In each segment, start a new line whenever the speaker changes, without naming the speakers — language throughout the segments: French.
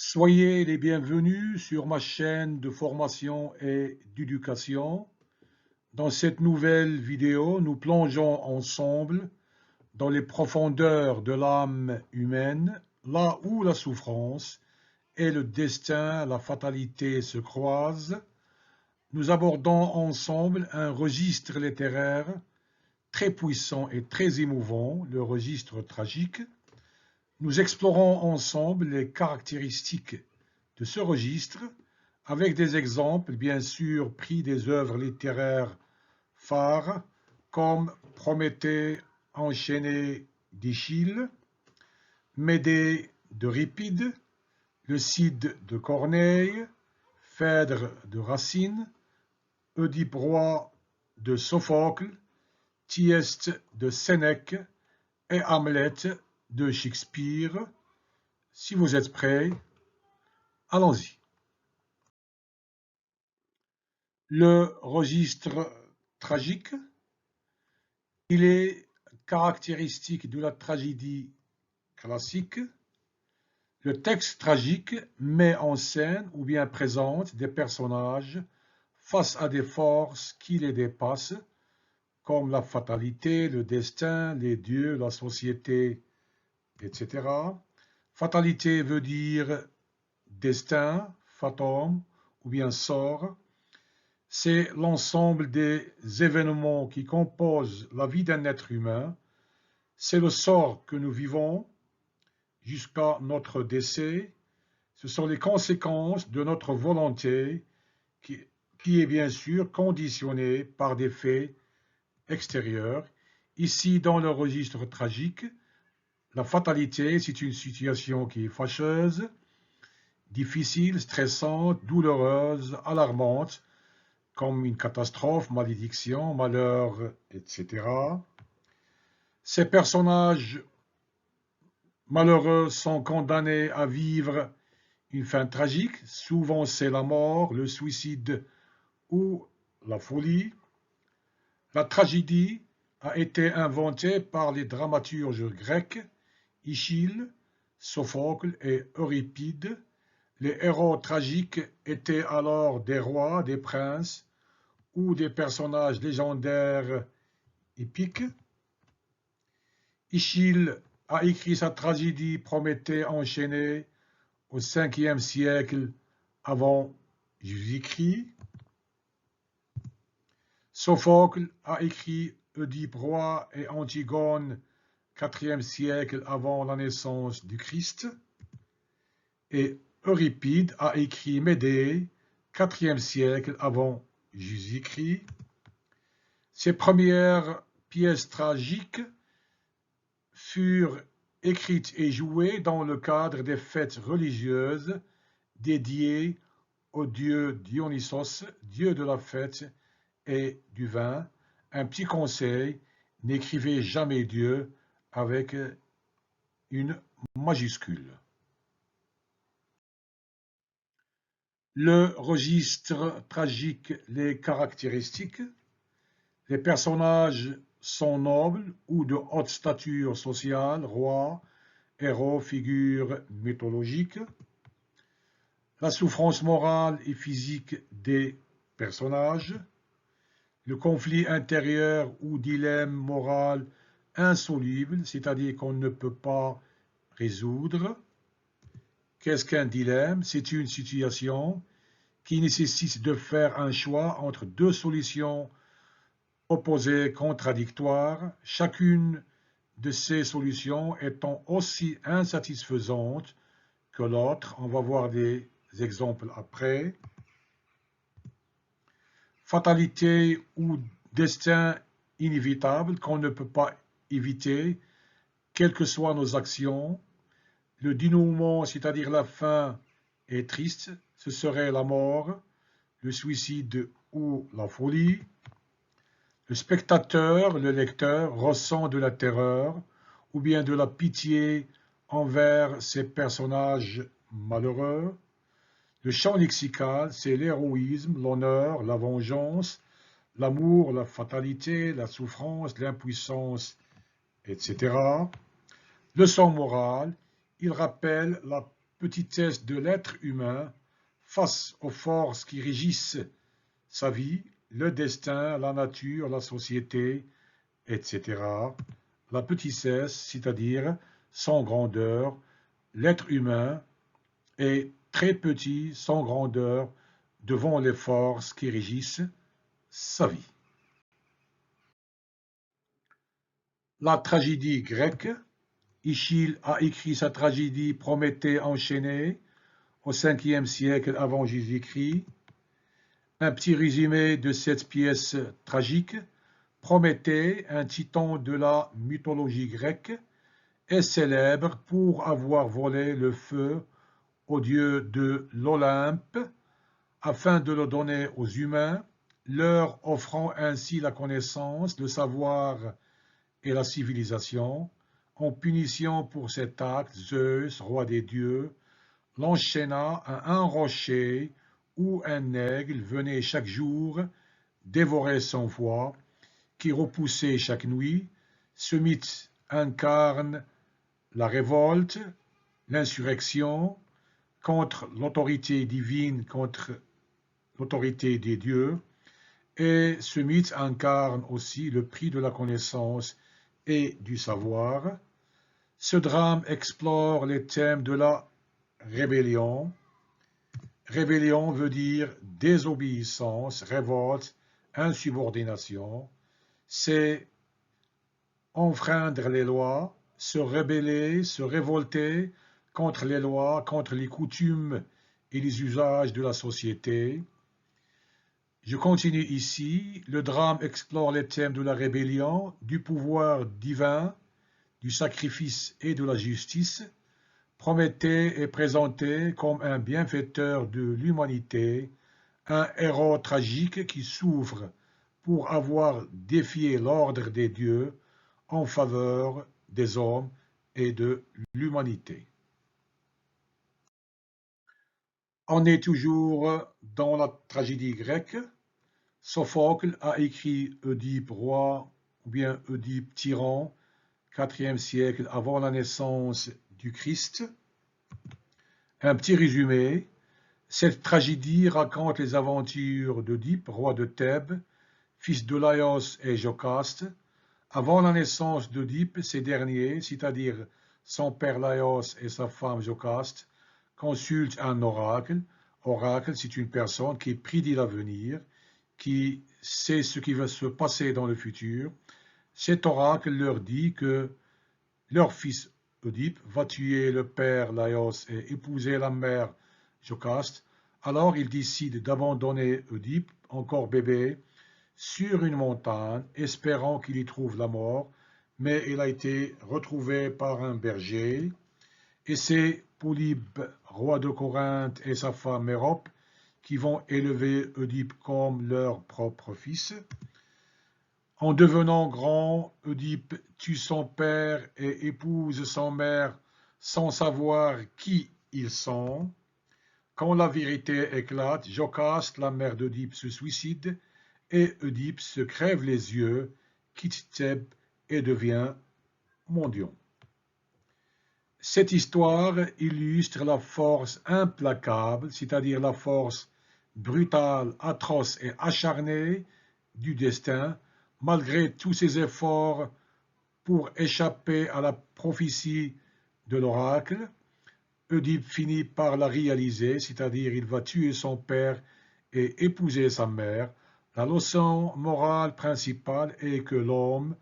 Soyez les bienvenus sur ma chaîne de formation et d'éducation. Dans cette nouvelle vidéo, nous plongeons ensemble dans les profondeurs de l'âme humaine, là où la souffrance et le destin, la fatalité se croisent. Nous abordons ensemble un registre littéraire très puissant et très émouvant, le registre tragique. Nous explorons ensemble les caractéristiques de ce registre avec des exemples bien sûr pris des œuvres littéraires phares comme Prométhée enchaîné d'Échille, Médée d'Euripide, le Cid de Corneille, Phèdre de Racine, Oedipe roi de Sophocle, Thyeste de Sénèque et Hamlet de Shakespeare. Si vous êtes prêts, allons-y. Le registre tragique, il est caractéristique de la tragédie classique. Le texte tragique met en scène ou bien présente des personnages face à des forces qui les dépassent, comme la fatalité, le destin, les dieux, la société, etc. Fatalité veut dire destin, fatum, ou bien sort. C'est l'ensemble des événements qui composent la vie d'un être humain. C'est le sort que nous vivons jusqu'à notre décès. Ce sont les conséquences de notre volonté qui est bien sûr conditionnée par des faits extérieurs. Ici, dans le registre tragique, la fatalité, c'est une situation qui est fâcheuse, difficile, stressante, douloureuse, alarmante, comme une catastrophe, malédiction, malheur, etc. Ces personnages malheureux sont condamnés à vivre une fin tragique. Souvent, c'est la mort, le suicide ou la folie. La tragédie a été inventée par les dramaturges grecs, Échille, Sophocle et Euripide. Les héros tragiques étaient alors des rois, des princes ou des personnages légendaires épiques. Échille a écrit sa tragédie Prométhée enchaîné au 5e siècle avant Jésus-Christ. Sophocle a écrit Oedipe roi et Antigone 4e siècle avant la naissance du Christ. Et Euripide a écrit Médée 4e siècle avant Jésus-Christ. Ses premières pièces tragiques furent écrites et jouées dans le cadre des fêtes religieuses dédiées au dieu Dionysos, dieu de la fête et du vin. Un petit conseil, n'écrivez jamais Dieu avec une majuscule. Le registre tragique, les caractéristiques. Les personnages sont nobles ou de haute stature sociale, rois, héros, figures mythologiques. La souffrance morale et physique des personnages. Le conflit intérieur ou dilemme moral insoluble, c'est-à-dire qu'on ne peut pas résoudre. Qu'est-ce qu'un dilemme? C'est une situation qui nécessite de faire un choix entre deux solutions opposées, contradictoires, chacune de ces solutions étant aussi insatisfaisante que l'autre. On va voir des exemples après. Fatalité ou destin inévitable qu'on ne peut pas éviter, quelles que soient nos actions. Le dénouement, c'est-à-dire la fin, est triste, ce serait la mort, le suicide ou la folie. Le spectateur, le lecteur, ressent de la terreur ou bien de la pitié envers ces personnages malheureux. Le champ lexical, c'est l'héroïsme, l'honneur, la vengeance, l'amour, la fatalité, la souffrance, l'impuissance, etc. Leçon morale, il rappelle la petitesse de l'être humain face aux forces qui régissent sa vie, le destin, la nature, la société, etc. La petitesse, c'est-à-dire sans grandeur, l'être humain est très petit, sans grandeur, devant les forces qui régissent sa vie. La tragédie grecque. Échille a écrit sa tragédie Prométhée enchaîné au 5e siècle avant Jésus-Christ. Un petit résumé de cette pièce tragique. Prométhée, un titan de la mythologie grecque, est célèbre pour avoir volé le feu au dieu de l'Olympe afin de le donner aux humains, leur offrant ainsi la connaissance, le savoir et la civilisation. En punition pour cet acte, Zeus, roi des dieux, l'enchaîna à un rocher où un aigle venait chaque jour dévorer son foie, qui repoussait chaque nuit. Ce mythe incarne la révolte, l'insurrection contre l'autorité divine, contre l'autorité des dieux, et ce mythe incarne aussi le prix de la connaissance et du savoir. Ce drame explore les thèmes de la rébellion. Rébellion veut dire désobéissance, révolte, insubordination. C'est enfreindre les lois, se rebeller, se révolter contre les lois, contre les coutumes et les usages de la société. Je continue ici. Le drame explore les thèmes de la rébellion, du pouvoir divin, du sacrifice et de la justice. Prométhée est présenté comme un bienfaiteur de l'humanité, un héros tragique qui souffre pour avoir défié l'ordre des dieux en faveur des hommes et de l'humanité. On est toujours dans la tragédie grecque. Sophocle a écrit Oedipe roi ou bien Oedipe tyran, 4e siècle avant la naissance du Christ. Un petit résumé. Cette tragédie raconte les aventures d'Oedipe, roi de Thèbes, fils de Laios et Jocaste. Avant la naissance d'Oedipe, ces derniers, c'est-à-dire son père Laios et sa femme Jocaste, consultent un oracle. Oracle, c'est une personne qui prédit l'avenir, qui sait ce qui va se passer dans le futur. Cet oracle leur dit que leur fils Oedipe va tuer le père Laios et épouser la mère Jocaste. Alors ils décident d'abandonner Oedipe, encore bébé, sur une montagne, espérant qu'il y trouve la mort, mais il a été retrouvé par un berger. Et c'est Polybe, roi de Corinthe, et sa femme Mérope qui vont élever Oedipe comme leur propre fils. En devenant grand, Oedipe tue son père et épouse son mère sans savoir qui ils sont. Quand la vérité éclate, Jocaste, la mère d'Oedipe, se suicide et Oedipe se crève les yeux, quitte Thèbes et devient mendiant. Cette histoire illustre la force implacable, c'est-à-dire la force brutale, atroce et acharnée du destin, malgré tous ses efforts pour échapper à la prophétie de l'oracle. Oedipe finit par la réaliser, c'est-à-dire il va tuer son père et épouser sa mère. La leçon morale principale est que l'homme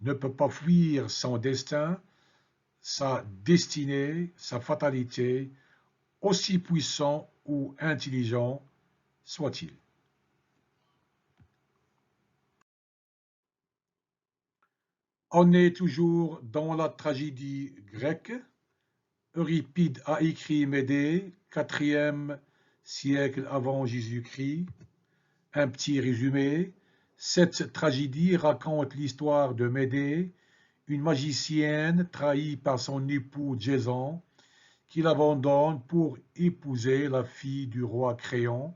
ne peut pas fuir son destin, sa destinée, sa fatalité, aussi puissant ou intelligent soit-il. On est toujours dans la tragédie grecque. Euripide a écrit Médée, 4e siècle avant Jésus-Christ. Un petit résumé. Cette tragédie raconte l'histoire de Médée, une magicienne trahie par son époux Jason, qui l'abandonne pour épouser la fille du roi Créon.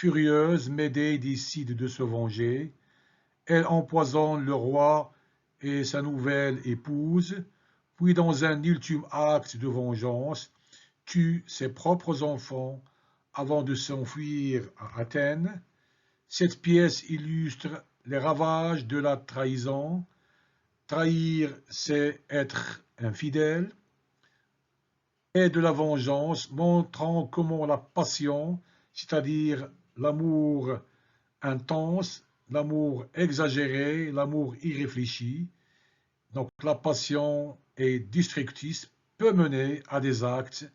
Furieuse, Médée décide de se venger. Elle empoisonne le roi et sa nouvelle épouse, puis dans un ultime acte de vengeance, tue ses propres enfants avant de s'enfuir à Athènes. Cette pièce illustre les ravages de la trahison. Trahir, c'est être infidèle, et de la vengeance, montrant comment la passion, c'est-à-dire l'amour intense, l'amour exagéré, l'amour irréfléchi, donc la passion est destructrice, peut mener à des actes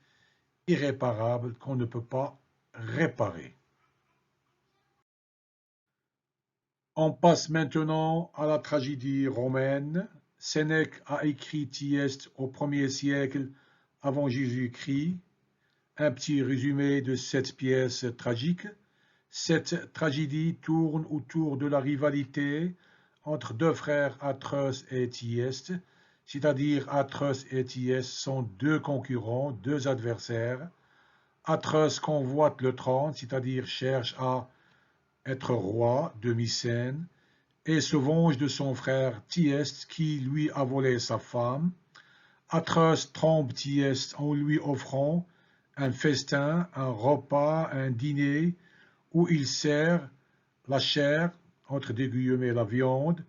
irréparables qu'on ne peut pas réparer. On passe maintenant à la tragédie romaine. Sénèque a écrit Thyeste au 1er siècle avant Jésus-Christ. Un petit résumé de cette pièce tragique. Cette tragédie tourne autour de la rivalité entre deux frères Atreus et Thyeste, c'est-à-dire Atreus et Thyeste sont deux concurrents, deux adversaires. Atreus convoite le trône, c'est-à-dire cherche à être roi de Mycène, et se venge de son frère Thyeste qui lui a volé sa femme. Atreus trompe Thyeste en lui offrant un festin, un repas, un dîner, où il sert la chair, entre des guillemets la viande,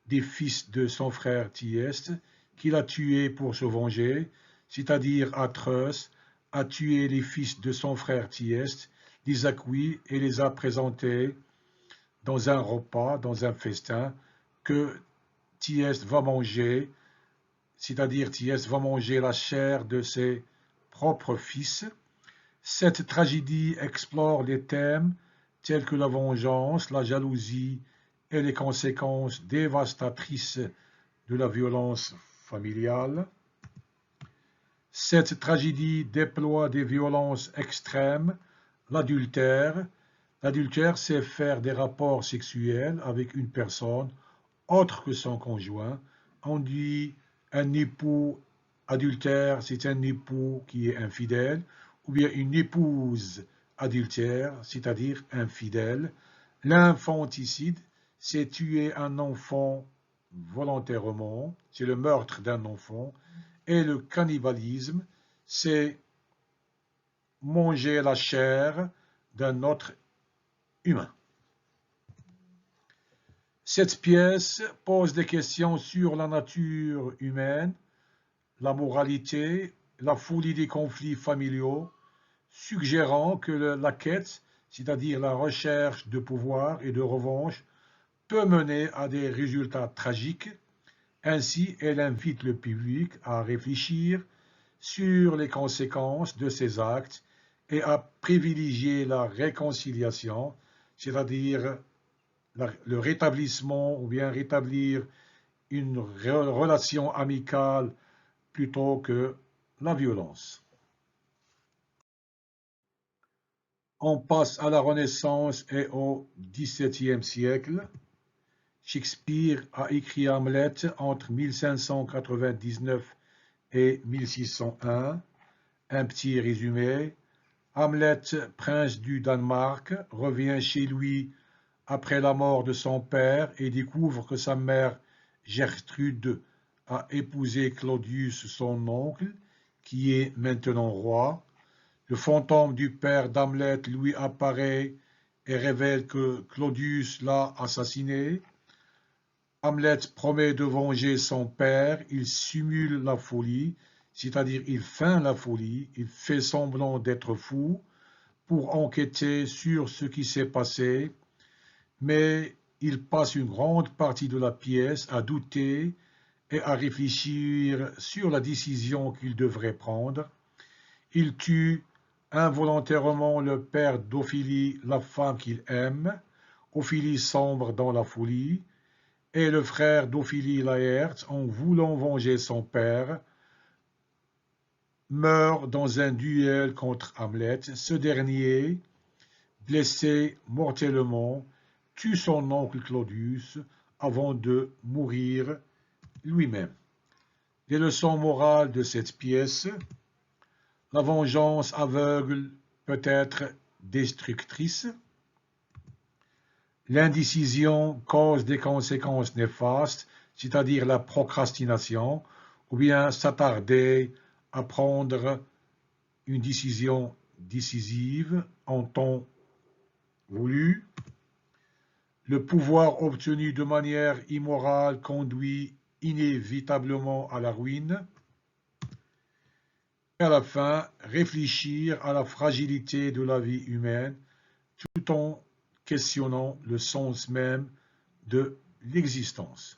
des fils de son frère Thyeste, qu'il a tué pour se venger, c'est-à-dire Atreus a tué les fils de son frère Thyeste, les a cuits et les a présentés dans un repas, dans un festin, que Thyeste va manger, c'est-à-dire Thyeste va manger la chair de ses propres fils. Cette tragédie explore les thèmes tels que la vengeance, la jalousie et les conséquences dévastatrices de la violence familiale. Cette tragédie déploie des violences extrêmes, l'adultère. L'adultère, c'est faire des rapports sexuels avec une personne autre que son conjoint. On dit un époux adultère, c'est un époux qui est infidèle, ou bien une épouse adultère, c'est-à-dire infidèle. L'infanticide, c'est tuer un enfant volontairement, c'est le meurtre d'un enfant. Et le cannibalisme, c'est manger la chair d'un autre humain. Cette pièce pose des questions sur la nature humaine, la moralité, la folie des conflits familiaux, suggérant que la quête, c'est-à-dire la recherche de pouvoir et de revanche, peut mener à des résultats tragiques. Ainsi, elle invite le public à réfléchir sur les conséquences de ces actes et à privilégier la réconciliation, c'est-à-dire le rétablissement ou bien rétablir une relation amicale plutôt que la violence. On passe à la Renaissance et au XVIIe siècle. Shakespeare a écrit Hamlet entre 1599 et 1601. Un petit résumé. Hamlet, prince du Danemark, revient chez lui après la mort de son père et découvre que sa mère Gertrude a épousé Claudius, son oncle, qui est maintenant roi. Le fantôme du père d'Hamlet lui apparaît et révèle que Claudius l'a assassiné. Hamlet promet de venger son père, il simule la folie, c'est-à-dire il feint la folie, il fait semblant d'être fou pour enquêter sur ce qui s'est passé, mais il passe une grande partie de la pièce à douter et à réfléchir sur la décision qu'il devrait prendre. Il tue involontairement le père d'Ophélie, la femme qu'il aime. Ophélie sombre dans la folie. Et le frère d'Ophélie, Laërte, en voulant venger son père, meurt dans un duel contre Hamlet. Ce dernier, blessé mortellement, tue son oncle Claudius avant de mourir lui-même. Les leçons morales de cette pièce: la vengeance aveugle peut être destructrice. L'indécision cause des conséquences néfastes, c'est-à-dire la procrastination, ou bien s'attarder à prendre une décision décisive en temps voulu. Le pouvoir obtenu de manière immorale conduit inévitablement à la ruine. Et à la fin, réfléchir à la fragilité de la vie humaine tout en questionnant le sens même de l'existence.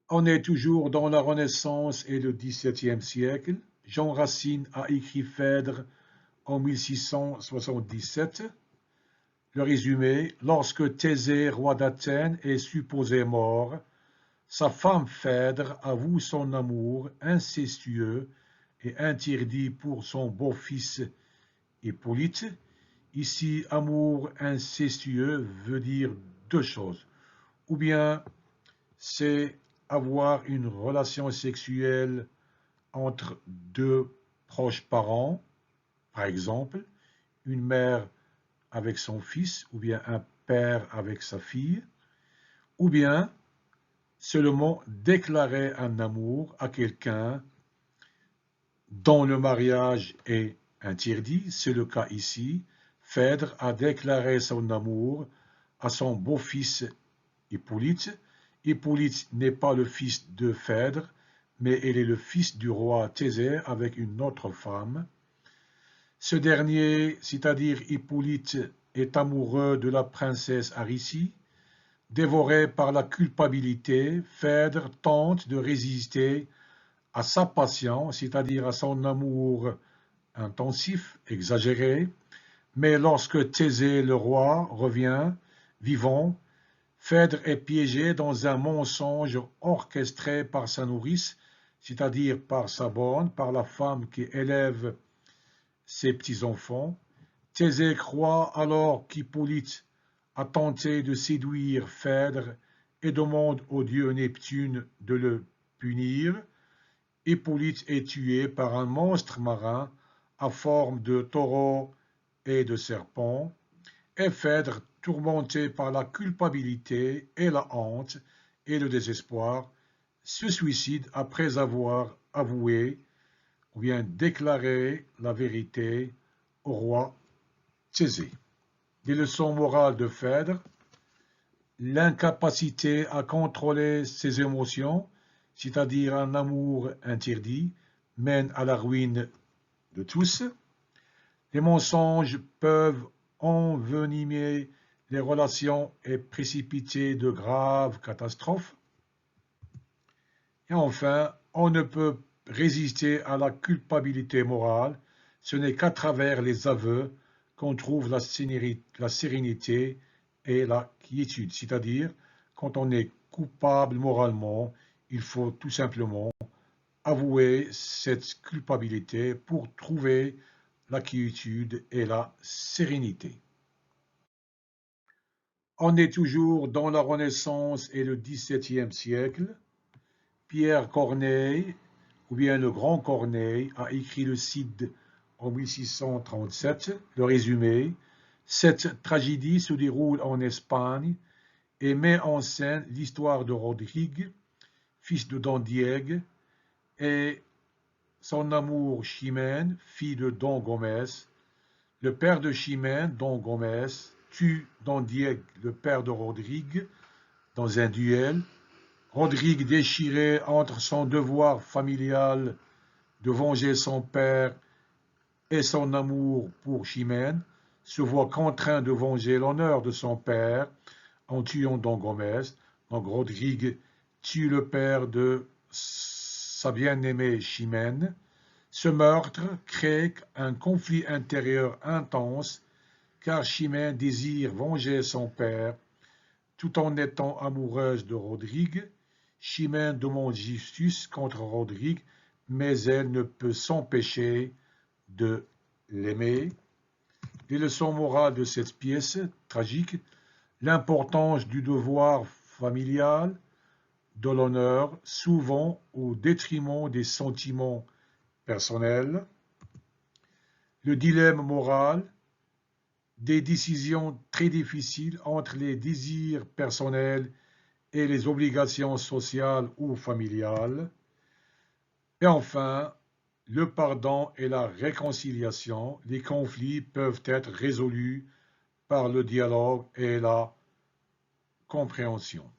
On est toujours dans la Renaissance et le XVIIe siècle. Jean Racine a écrit Phèdre en 1677. Le résumé, lorsque Thésée, roi d'Athènes, est supposé mort, sa femme Phèdre avoue son amour incestueux et interdit pour son beau-fils Hippolyte. Ici, amour incestueux veut dire deux choses. Ou bien c'est avoir une relation sexuelle entre deux proches parents, par exemple, une mère avec son fils, ou bien un père avec sa fille, ou bien seulement déclarer un amour à quelqu'un dont le mariage est interdit, c'est le cas ici. Phèdre a déclaré son amour à son beau-fils Hippolyte. Hippolyte n'est pas le fils de Phèdre, mais il est le fils du roi Thésée avec une autre femme. Ce dernier, c'est-à-dire Hippolyte, est amoureux de la princesse Aricie. Dévoré par la culpabilité, Phèdre tente de résister à sa passion, c'est-à-dire à son amour intensif, exagéré. Mais lorsque Thésée le roi revient, vivant, Phèdre est piégé dans un mensonge orchestré par sa nourrice, c'est-à-dire par sa bonne, par la femme qui élève ses petits-enfants. Thésée croit alors qu'Hippolyte a tenté de séduire Phèdre et demande au dieu Neptune de le punir. Hippolyte est tué par un monstre marin à forme de taureau et de serpent, et Phèdre, tourmenté par la culpabilité et la honte et le désespoir, se suicide après avoir avoué ou bien déclaré la vérité au roi Thésée. Des leçons morales de Phèdre: l'incapacité à contrôler ses émotions, c'est-à-dire un amour interdit, mène à la ruine de tous. Les mensonges peuvent envenimer les relations et précipiter de graves catastrophes. Et enfin, on ne peut résister à la culpabilité morale. Ce n'est qu'à travers les aveux qu'on trouve la sérénité et la quiétude. C'est-à-dire, quand on est coupable moralement, il faut tout simplement avouer cette culpabilité pour trouver la quiétude et la sérénité. On est toujours dans la Renaissance et le XVIIe siècle. Pierre Corneille, ou bien le Grand Corneille, a écrit le Cid en 1637. Le résumé: cette tragédie se déroule en Espagne et met en scène l'histoire de Rodrigue, fils de Don Diego, et son amour Chimène, fille de Don Gomez. Le père de Chimène, Don Gomez, tue Don Diego, le père de Rodrigue, dans un duel. Rodrigue, déchiré entre son devoir familial de venger son père et son amour pour Chimène, se voit contraint de venger l'honneur de son père en tuant Don Gomez. Donc Rodrigue tue le père de sa bien-aimée Chimène. Ce meurtre crée un conflit intérieur intense, car Chimène désire venger son père tout en étant amoureuse de Rodrigue. Chimène demande justice contre Rodrigue, mais elle ne peut s'empêcher de l'aimer. Les leçons morales de cette pièce tragique: l'importance du devoir familial, de l'honneur, souvent au détriment des sentiments personnels. Le dilemme moral: des décisions très difficiles entre les désirs personnels et les obligations sociales ou familiales. Et enfin, le pardon et la réconciliation. Les conflits peuvent être résolus par le dialogue et la compréhension.